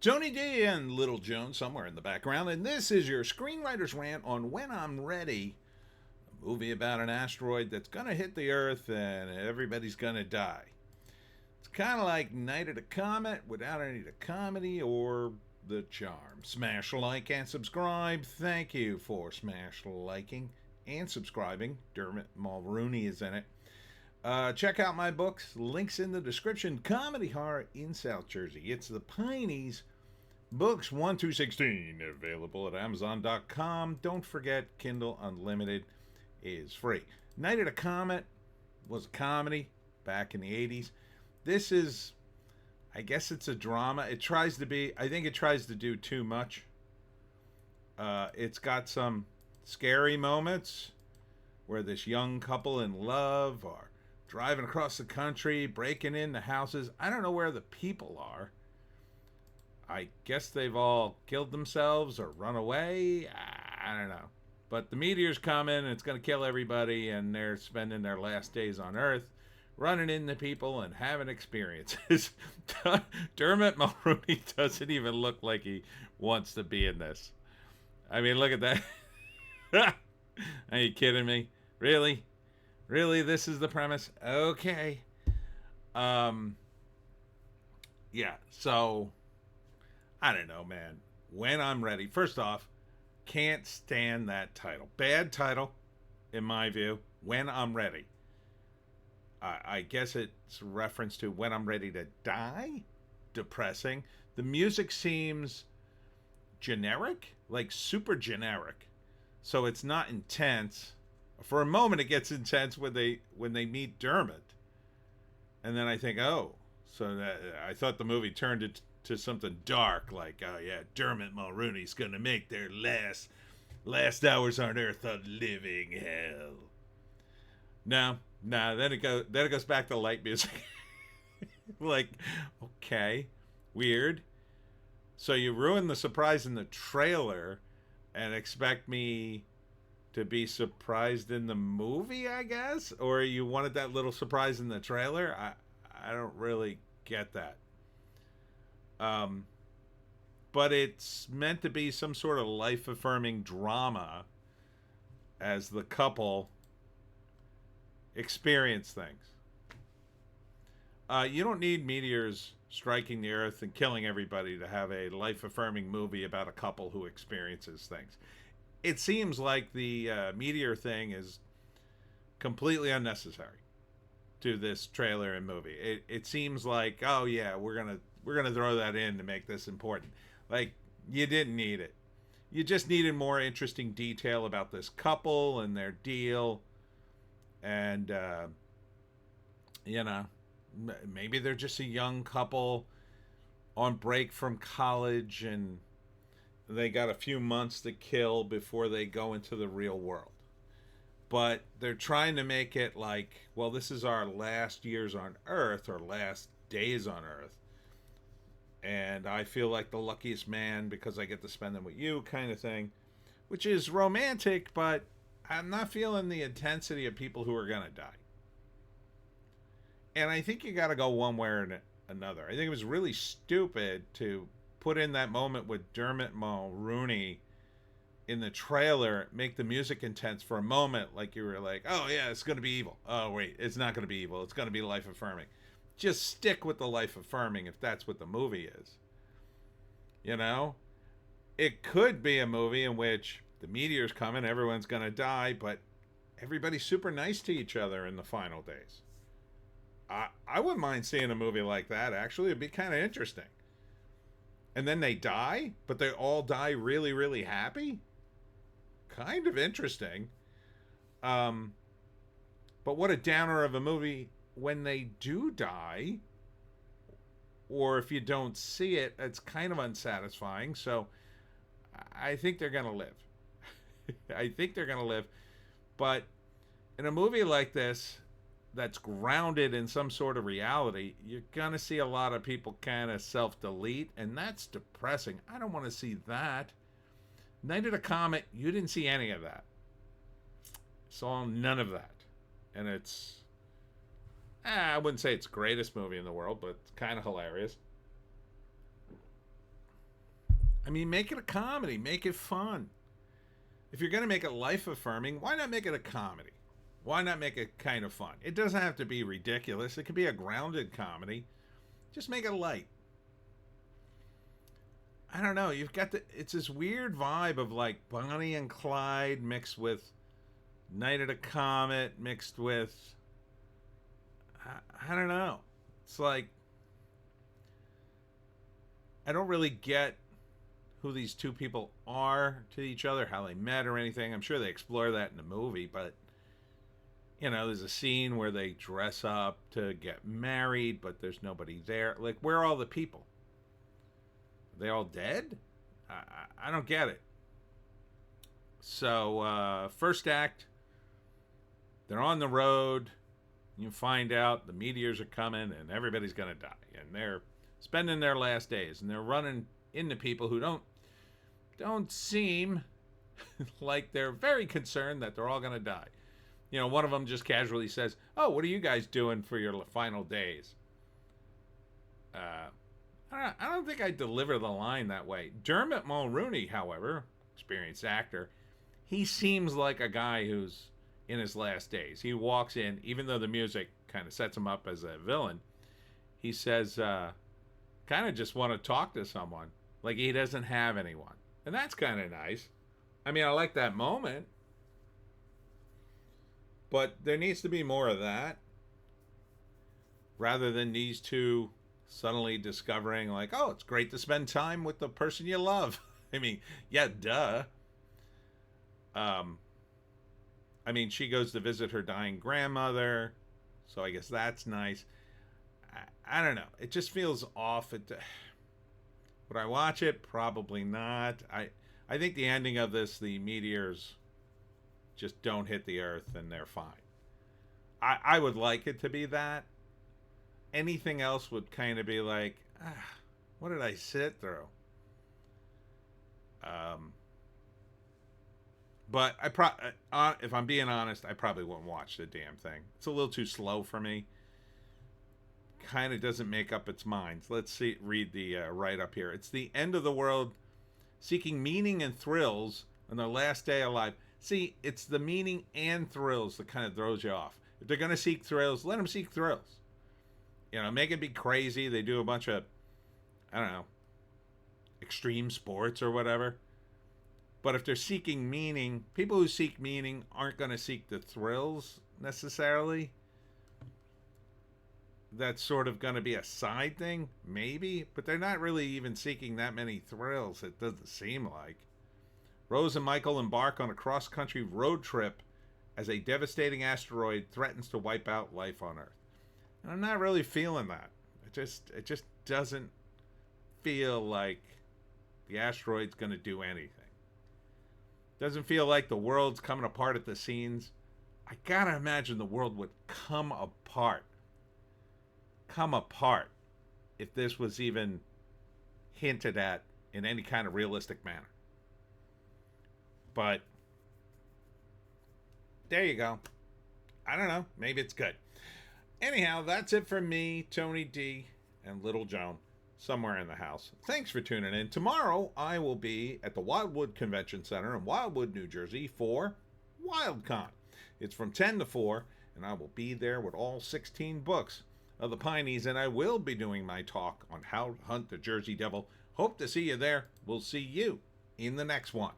Tony D and Little Joan somewhere in the background, and this is your Screenwriter's Rant on When I'm Ready, a movie about an asteroid that's gonna hit the Earth and everybody's gonna die. It's kind of like Night of the Comet without any of the comedy or the charm. Smash like and subscribe. Thank you for smash liking and subscribing. Dermot Mulroney is in it. Check out my books. Links in the description. Comedy horror in South Jersey. It's the Pineys. Books 1 through 16 available at Amazon.com. Don't forget, Kindle Unlimited is free. Night of the Comet was a comedy back in the 80s. This is, I guess it's a drama. It tries to be, I think it tries to do too much. It's got some scary moments where this young couple in love are driving across the country, breaking into houses. I don't know where the people are. I guess they've all killed themselves or run away. I don't know. But the meteor's coming and it's going to kill everybody, and they're spending their last days on Earth running into people and having experiences. Dermot Mulroney doesn't even look like he wants to be in this. I mean, look at that. Are you kidding me? Really? Really? This is the premise? Okay. Yeah, so I don't know, man. When I'm ready. First off, can't stand that title. Bad title, in my view. When I'm ready. I guess it's a reference to when I'm ready to die. Depressing. The music seems generic, like super generic. So it's not intense. For a moment, it gets intense when they meet Dermot, and then I think, oh, so that I thought the movie turned it to something dark, like, oh yeah, Dermot Mulroney's gonna make their last hours on Earth a living hell. No, then it goes back to light music. Like, okay, weird. So you ruined the surprise in the trailer, and expect me to be surprised in the movie, I guess? Or you wanted that little surprise in the trailer? I don't really get that. But it's meant to be some sort of life-affirming drama as the couple experience things. You don't need meteors striking the Earth and killing everybody to have a life-affirming movie about a couple who experiences things. It seems like the meteor thing is completely unnecessary to this trailer and movie. It seems like, oh yeah, we're gonna throw that in to make this important. Like, you didn't need it. You just needed more interesting detail about this couple and their deal, and you know, maybe they're just a young couple on break from college, and they got a few months to kill before they go into the real world. But they're trying to make it like, well, this is our last years on Earth, or last days on Earth. And I feel like the luckiest man because I get to spend them with you, kind of thing. Which is romantic, but I'm not feeling the intensity of people who are going to die. And I think you got to go one way or another. I think it was really stupid to put in that moment with Dermot Mulroney in the trailer, make the music intense for a moment, like you were like, oh yeah, it's going to be evil. Oh wait, it's not going to be evil. It's going to be life affirming. Just stick with the life affirming if that's what the movie is. You know? It could be a movie in which the meteor's coming, everyone's going to die, but everybody's super nice to each other in the final days. I wouldn't mind seeing a movie like that, actually. It'd be kind of interesting. And then they die, but they all die really, really happy? Kind of interesting. But what a downer of a movie when they do die, or if you don't see it, it's kind of unsatisfying. So I think they're going to live. I think they're going to live. But in a movie like this, that's grounded in some sort of reality, you're going to see a lot of people kind of self-delete, and that's depressing. I don't want to see that. Night of the Comet, you didn't see any of that. Saw none of that. And it's, I wouldn't say it's the greatest movie in the world, but it's kind of hilarious. I mean, make it a comedy. Make it fun. If you're going to make it life affirming, why not make it a comedy? Why not make it kind of fun? It doesn't have to be ridiculous. It could be a grounded comedy. Just make it light. I don't know. It's this weird vibe of like Bonnie and Clyde mixed with Night at a Comet mixed with, I don't know. It's like, I don't really get who these two people are to each other, how they met or anything. I'm sure they explore that in the movie, but there's a scene where they dress up to get married, but there's nobody there. Like, where are all the people? Are they all dead? I don't get it. So, first act, they're on the road. You find out the meteors are coming and everybody's going to die. And they're spending their last days. And they're running into people who don't seem like they're very concerned that they're all going to die. One of them just casually says, "Oh, what are you guys doing for your final days?" I don't think I deliver the line that way. Dermot Mulroney, however, experienced actor, he seems like a guy who's in his last days. He walks in, even though the music kind of sets him up as a villain, he says, kind of just want to talk to someone. Like he doesn't have anyone. And that's kind of nice. I mean, I like that moment. But there needs to be more of that. Rather than these two suddenly discovering, like, oh, it's great to spend time with the person you love. I mean, yeah, duh. I mean, she goes to visit her dying grandmother. So I guess that's nice. I don't know. It just feels off. Would I watch it? Probably not. I think the ending of this, the meteors just don't hit the earth and they're fine. I would like it to be that. Anything else would kind of be like, what did I sit through? But if I'm being honest, I probably won't watch the damn thing. It's a little too slow for me. Kind of doesn't make up its mind. Let's read the write-up here. It's the end of the world, seeking meaning and thrills on their last day alive. See, it's the meaning and thrills that kind of throws you off. If they're going to seek thrills, let them seek thrills. Make it be crazy. They do a bunch of, I don't know, extreme sports or whatever. But if they're seeking meaning, people who seek meaning aren't going to seek the thrills necessarily. That's sort of going to be a side thing, maybe. But they're not really even seeking that many thrills, it doesn't seem like. Rose and Michael embark on a cross-country road trip as a devastating asteroid threatens to wipe out life on Earth. And I'm not really feeling that. It just doesn't feel like the asteroid's going to do anything. Doesn't feel like the world's coming apart at the seams. I gotta imagine the world would come apart. Come apart if this was even hinted at in any kind of realistic manner. But there you go. I don't know. Maybe it's good. Anyhow, that's it for me, Tony D, and Little Joan, somewhere in the house. Thanks for tuning in. Tomorrow, I will be at the Wildwood Convention Center in Wildwood, New Jersey for WildCon. It's from 10 to 4, and I will be there with all 16 books of the Pineys, and I will be doing my talk on how to hunt the Jersey Devil. Hope to see you there. We'll see you in the next one.